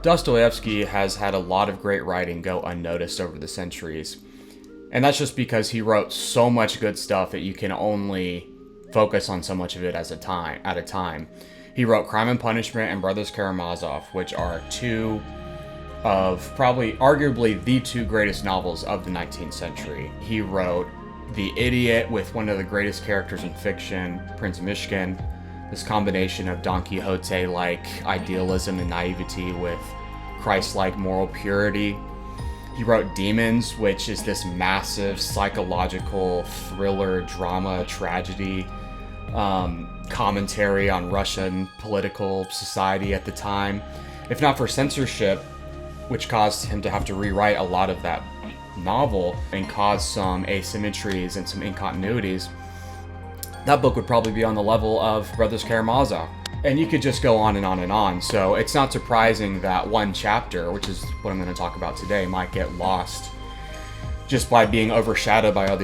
Dostoevsky has had a lot of great writing go unnoticed over the centuries. And that's just because he wrote so much good stuff that you can only focus on so much of it at a time. He wrote Crime and Punishment and Brothers Karamazov, which are two of probably arguably the two greatest novels of the 19th century. He wrote The Idiot with one of the greatest characters in fiction, Prince Mishkin. This combination of Don Quixote-like idealism and naivety with Christ-like moral purity. He wrote Demons, which is this massive psychological thriller, drama, tragedy, commentary on Russian political society at the time. If not for censorship, which caused him to have to rewrite a lot of that novel and caused some asymmetries and some incontinuities, that book would probably be on the level of Brothers Karamazov. And you could just go on and on and on. So it's not surprising that one chapter, which is what I'm going to talk about today, might get lost just by being overshadowed by all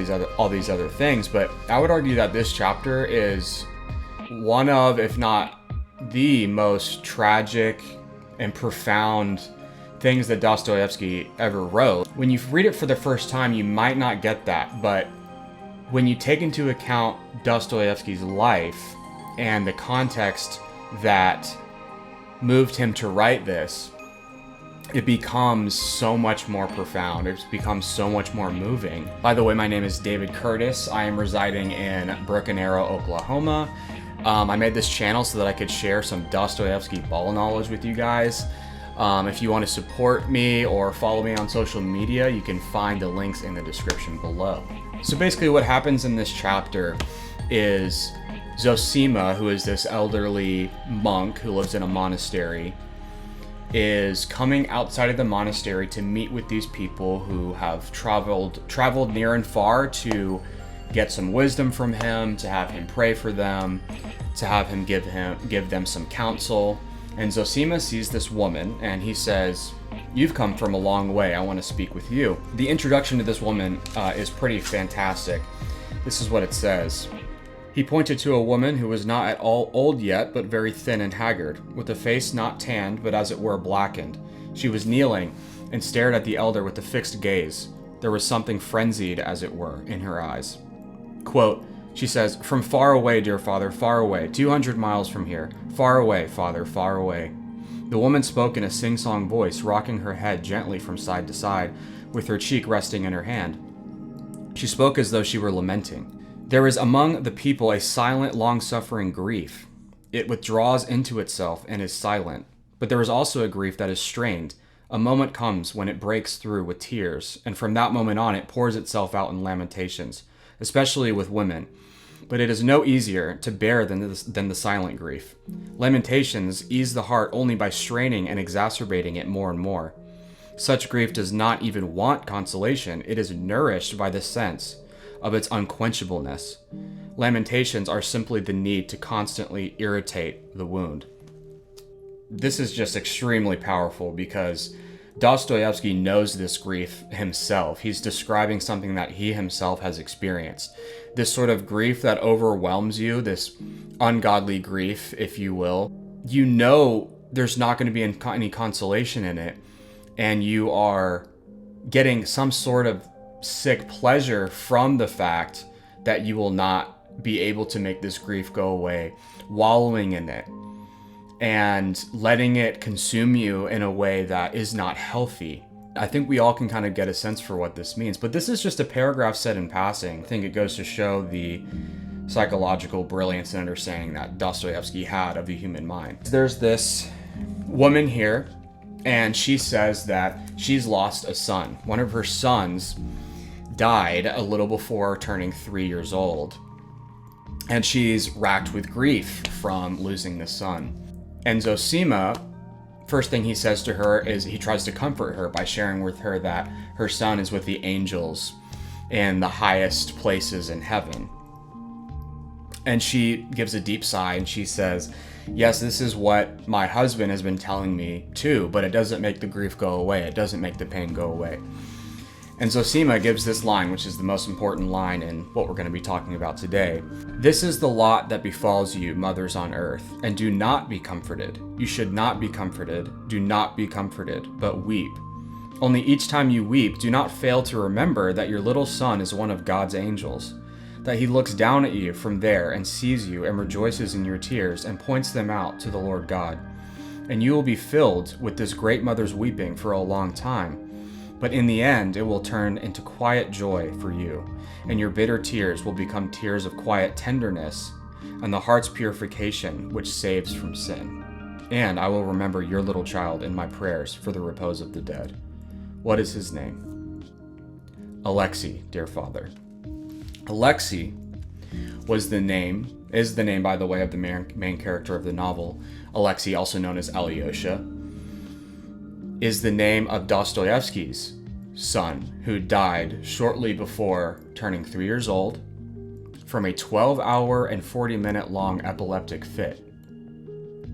these other things. But I would argue that this chapter is one of, if not the most tragic and profound things that Dostoevsky ever wrote. When you read it for the first time, you might not get that, but when you take into account Dostoevsky's life and the context that moved him to write this, it becomes so much more profound. It becomes so much more moving. By the way, my name is David Curtis. I am residing in Broken Arrow, Oklahoma. I made this channel so that I could share some Dostoevsky ball knowledge with you guys. If you want to support me or follow me on social media, you can find the links in the description below. So basically what happens in this chapter is Zosima, who is this elderly monk who lives in a monastery, is coming outside of the monastery to meet with these people who have traveled near and far to get some wisdom from him, to have him pray for them, to have him give them some counsel. And Zosima sees this woman and he says, "You've come from a long way. I want to speak with you." The introduction to this woman is pretty fantastic. This is what it says. He pointed to a woman who was not at all old yet, but very thin and haggard, with a face not tanned, but as it were blackened. She was kneeling and stared at the elder with a fixed gaze. There was something frenzied, as it were, in her eyes. Quote, she says, "From far away, dear father, far away, 200 miles from here. Far away, father, far away." The woman spoke in a sing-song voice, rocking her head gently from side to side, with her cheek resting in her hand. She spoke as though she were lamenting. "There is among the people a silent, long-suffering grief. It withdraws into itself and is silent. But there is also a grief that is strained. A moment comes when it breaks through with tears, and from that moment on it pours itself out in lamentations, especially with women. But it is no easier to bear than the silent grief. Lamentations ease the heart only by straining and exacerbating it more and more. Such grief does not even want consolation. It is nourished by the sense of its unquenchableness. Lamentations are simply the need to constantly irritate the wound." This is just extremely powerful because Dostoevsky knows this grief himself. He's describing something that he himself has experienced. This sort of grief that overwhelms you, this ungodly grief, if you will. You know there's not going to be any consolation in it, and you are getting some sort of sick pleasure from the fact that you will not be able to make this grief go away, wallowing in it and letting it consume you in a way that is not healthy. I think we all can kind of get a sense for what this means, but this is just a paragraph said in passing. I think it goes to show the psychological brilliance and understanding that Dostoevsky had of the human mind. There's this woman here, and she says that she's lost a son. One of her sons died a little before turning 3 years old, and she's racked with grief from losing this son. And Zosima, first thing he says to her is he tries to comfort her by sharing with her that her son is with the angels in the highest places in heaven. And she gives a deep sigh and she says, "Yes, this is what my husband has been telling me too, but it doesn't make the grief go away. It doesn't make the pain go away." And Zosima gives this line, which is the most important line in what we're going to be talking about today. This is the lot that befalls you, mothers on earth, and do not be comforted. You should not be comforted. Do not be comforted, but weep. Only each time you weep, do not fail to remember that your little son is one of God's angels, that he looks down at you from there and sees you and rejoices in your tears and points them out to the Lord God. And you will be filled with this great mother's weeping for a long time. But in the end, it will turn into quiet joy for you, and your bitter tears will become tears of quiet tenderness and the heart's purification which saves from sin. And I will remember your little child in my prayers for the repose of the dead. What is his name? Alexei, dear father. Alexei is the name, by the way, of the main character of the novel. Alexei, also known as Alyosha, is the name of Dostoevsky's son, who died shortly before turning 3 years old from a 12-hour and 40-minute long epileptic fit,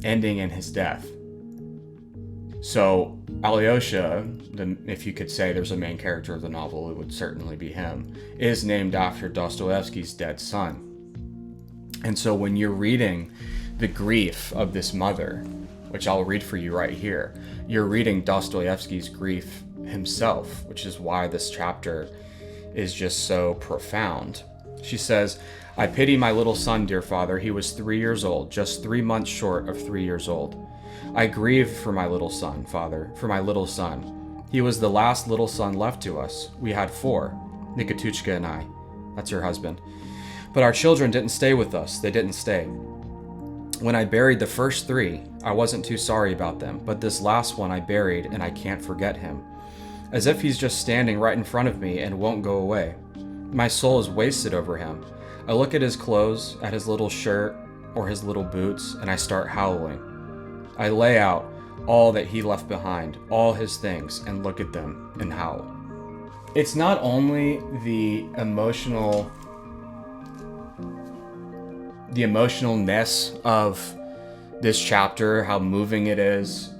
ending in his death. So Alyosha, if you could say there's a main character of the novel, it would certainly be him, is named after Dostoevsky's dead son. And so when you're reading the grief of this mother, which I'll read for you right here, you're reading Dostoevsky's grief himself, which is why this chapter is just so profound. She says, I pity my little son, dear father. He was 3 years old, just 3 months short of 3 years old. I grieve for my little son, father, for my little son. He was the last little son left to us. We had 4, Nikituchka and I. That's her husband. But our children didn't stay with us. They didn't stay. When I buried the first 3, I wasn't too sorry about them, but this last one I buried and I can't forget him. As if he's just standing right in front of me and won't go away. My soul is wasted over him. I look at his clothes, at his little shirt or his little boots, and I start howling. I lay out all that he left behind, all his things, and look at them and howl. It's not only the emotionalness of this chapter, how moving it is,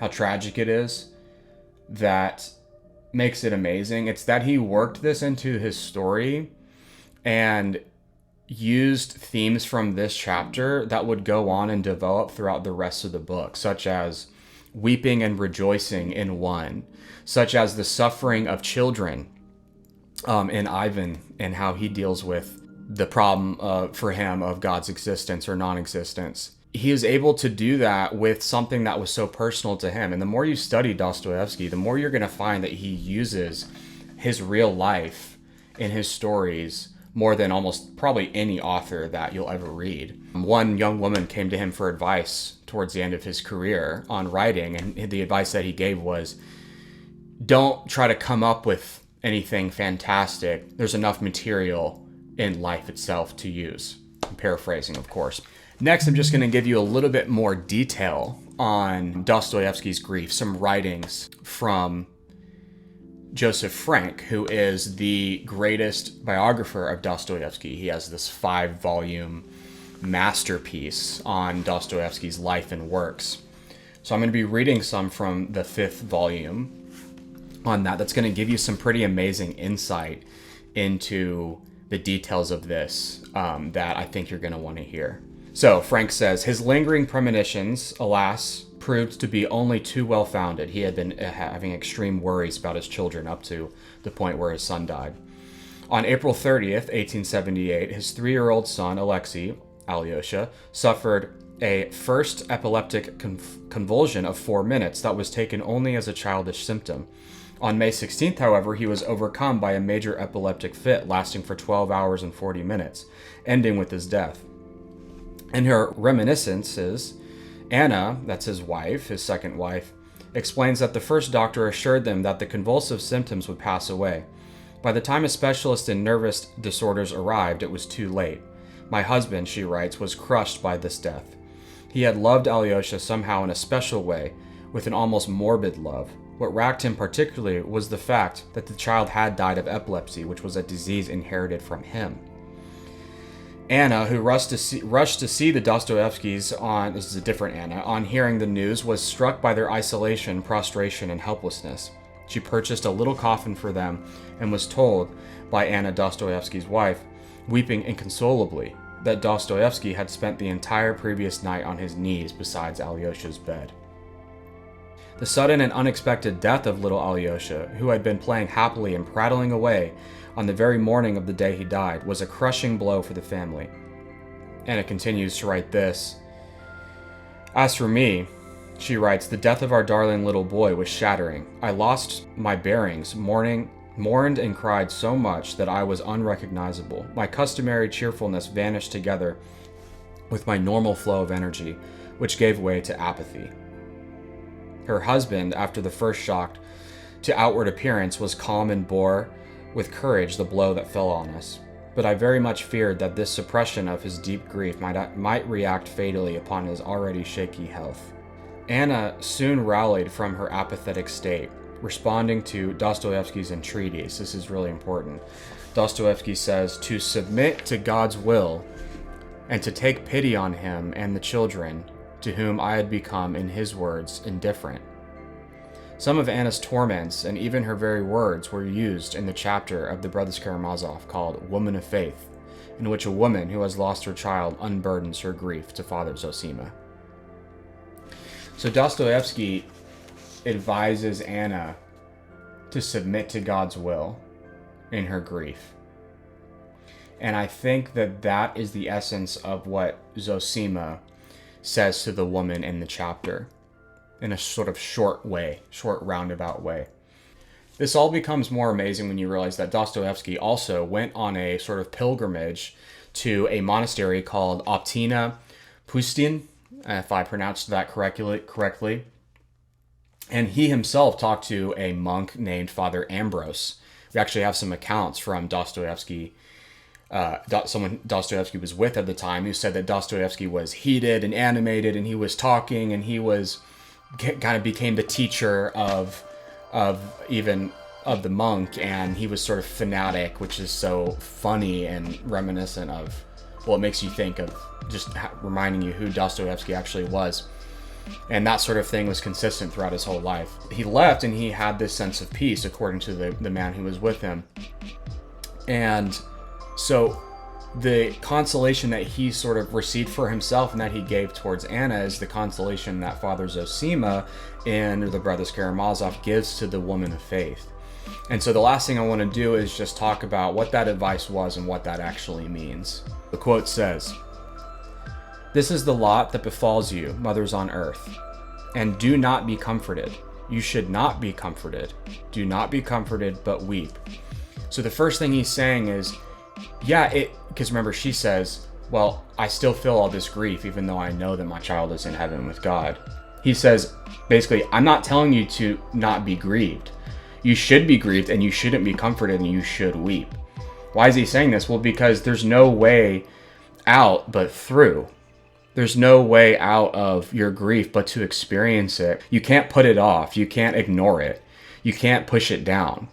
how tragic it is, that makes it amazing. It's that he worked this into his story and used themes from this chapter that would go on and develop throughout the rest of the book, such as weeping and rejoicing in one, such as the suffering of children in Ivan and how he deals with the problem for him of God's existence or non-existence. He is able to do that with something that was so personal to him. And the more you study Dostoevsky, the more you're going to find that he uses his real life in his stories more than almost probably any author that you'll ever read. One young woman came to him for advice towards the end of his career on writing, and the advice that he gave was, don't try to come up with anything fantastic. There's enough material in life itself to use. I'm paraphrasing, of course. Next, I'm just going to give you a little bit more detail on Dostoevsky's grief, some writings from Joseph Frank, who is the greatest biographer of Dostoevsky. He has this 5-volume masterpiece on Dostoevsky's life and works. So I'm going to be reading some from the 5th volume on that. That's going to give you some pretty amazing insight into the details of this that I think you're going to want to hear. So Frank says, his lingering premonitions, alas, proved to be only too well-founded. He had been having extreme worries about his children up to the point where his son died. On April 30th, 1878, his 3-year-old son, Alexei, Alyosha, suffered a first epileptic convulsion of 4 minutes that was taken only as a childish symptom. On May 16th, however, he was overcome by a major epileptic fit lasting for 12 hours and 40 minutes, ending with his death. In her reminiscences, Anna, that's his wife, his second wife, explains that the first doctor assured them that the convulsive symptoms would pass away. By the time a specialist in nervous disorders arrived, it was too late. My husband, she writes, was crushed by this death. He had loved Alyosha somehow in a special way, with an almost morbid love. What racked him particularly was the fact that the child had died of epilepsy, which was a disease inherited from him. Anna, who rushed to see the Dostoevskys this is a different Anna, on hearing the news, was struck by their isolation, prostration, and helplessness. She purchased a little coffin for them and was told by Anna, Dostoevsky's wife, weeping inconsolably, that Dostoevsky had spent the entire previous night on his knees beside Alyosha's bed. The sudden and unexpected death of little Alyosha, who had been playing happily and prattling away on the very morning of the day he died, was a crushing blow for the family. Anna continues to write this. As for me, she writes, the death of our darling little boy was shattering. I lost my bearings, mourned and cried so much that I was unrecognizable. My customary cheerfulness vanished together with my normal flow of energy, which gave way to apathy. Her husband, after the first shock to outward appearance, was calm and bore with courage the blow that fell on us. But I very much feared that this suppression of his deep grief might react fatally upon his already shaky health. Anna soon rallied from her apathetic state, responding to Dostoevsky's entreaties. This is really important. Dostoevsky says, to submit to God's will and to take pity on him and the children, to whom I had become, in his words, indifferent. Some of Anna's torments and even her very words were used in the chapter of the Brothers Karamazov called Woman of Faith, in which a woman who has lost her child unburdens her grief to Father Zosima. So Dostoevsky advises Anna to submit to God's will in her grief. And I think that that is the essence of what Zosima says to the woman in the chapter, in a sort of short roundabout way. This all becomes more amazing when you realize that Dostoevsky also went on a sort of pilgrimage to a monastery called Optina Pustin, if I pronounced that correctly. And he himself talked to a monk named Father Ambrose. We actually have some accounts from Dostoevsky, someone Dostoevsky was with at the time, who said that Dostoevsky was heated and animated, and he was talking, and he was kind of became the teacher of the monk, and he was sort of fanatic, which is so funny and reminiscent of, well, it makes you think of just reminding you who Dostoevsky actually was. And that sort of thing was consistent throughout his whole life. He left and he had this sense of peace, according to the man who was with him. And so the consolation that he sort of received for himself and that he gave towards Anna is the consolation that Father Zosima in the Brothers Karamazov gives to the woman of faith. And so the last thing I want to do is just talk about what that advice was and what that actually means. The quote says, "This is the lot that befalls you, mothers on earth, and do not be comforted. You should not be comforted. Do not be comforted, but weep." So the first thing he's saying is, because remember, she says, well, I still feel all this grief, even though I know that my child is in heaven with God. He says, basically, I'm not telling you to not be grieved. You should be grieved, and you shouldn't be comforted, and you should weep. Why is he saying this? Well, because there's no way out but through. There's no way out of your grief but to experience it. You can't put it off. You can't ignore it. You can't push it down.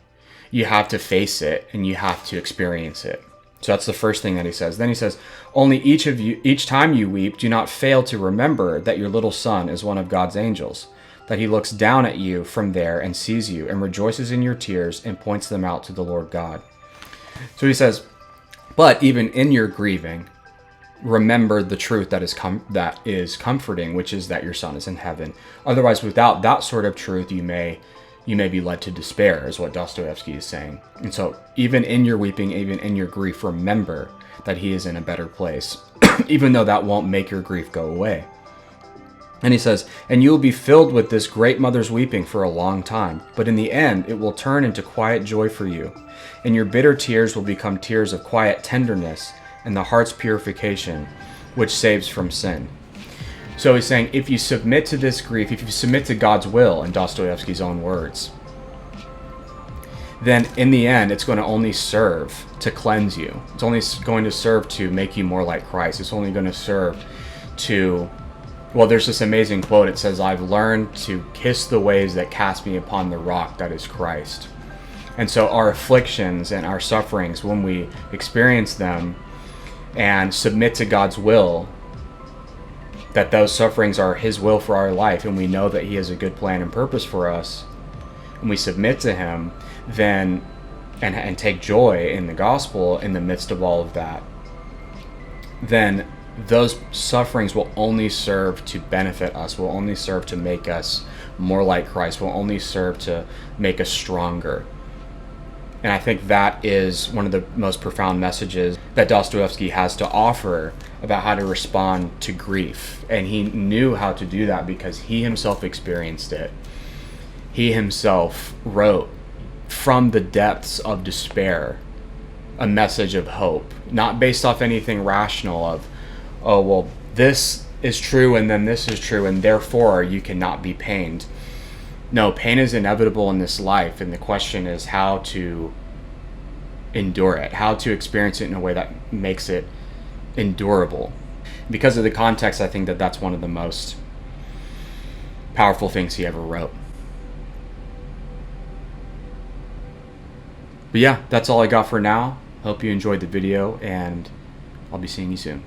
You have to face it, and you have to experience it. So that's the first thing that he says. Then he says, only each time you weep, do not fail to remember that your little son is one of God's angels, that he looks down at you from there and sees you and rejoices in your tears and points them out to the Lord God. So he says, but even in your grieving, remember the truth that is comforting, which is that your son is in heaven. Otherwise, without that sort of truth, you may be led to despair, is what Dostoevsky is saying. And so even in your weeping, even in your grief, remember that he is in a better place, even though that won't make your grief go away. And he says, and you will be filled with this great mother's weeping for a long time, but in the end, it will turn into quiet joy for you, and your bitter tears will become tears of quiet tenderness and the heart's purification, which saves from sin. So he's saying, if you submit to this grief, if you submit to God's will, in Dostoevsky's own words, then in the end, it's going to only serve to cleanse you. It's only going to serve to make you more like Christ. It's only going to serve to, well, there's this amazing quote. It says, I've learned to kiss the waves that cast me upon the rock that is Christ. And so our afflictions and our sufferings, when we experience them and submit to God's will, that those sufferings are his will for our life, and we know that he has a good plan and purpose for us, and we submit to him, then and take joy in the gospel in the midst of all of that, then those sufferings will only serve to benefit us, will only serve to make us more like Christ, will only serve to make us stronger. And I think that is one of the most profound messages that Dostoevsky has to offer about how to respond to grief. And he knew how to do that because he himself experienced it. He himself wrote from the depths of despair a message of hope, not based off anything rational of, oh, well, this is true and then this is true and therefore you cannot be pained. No, pain is inevitable in this life, and the question is how to endure it, how to experience it in a way that makes it endurable. Because of the context, I think that that's one of the most powerful things he ever wrote. But yeah, that's all I got for now. Hope you enjoyed the video, and I'll be seeing you soon.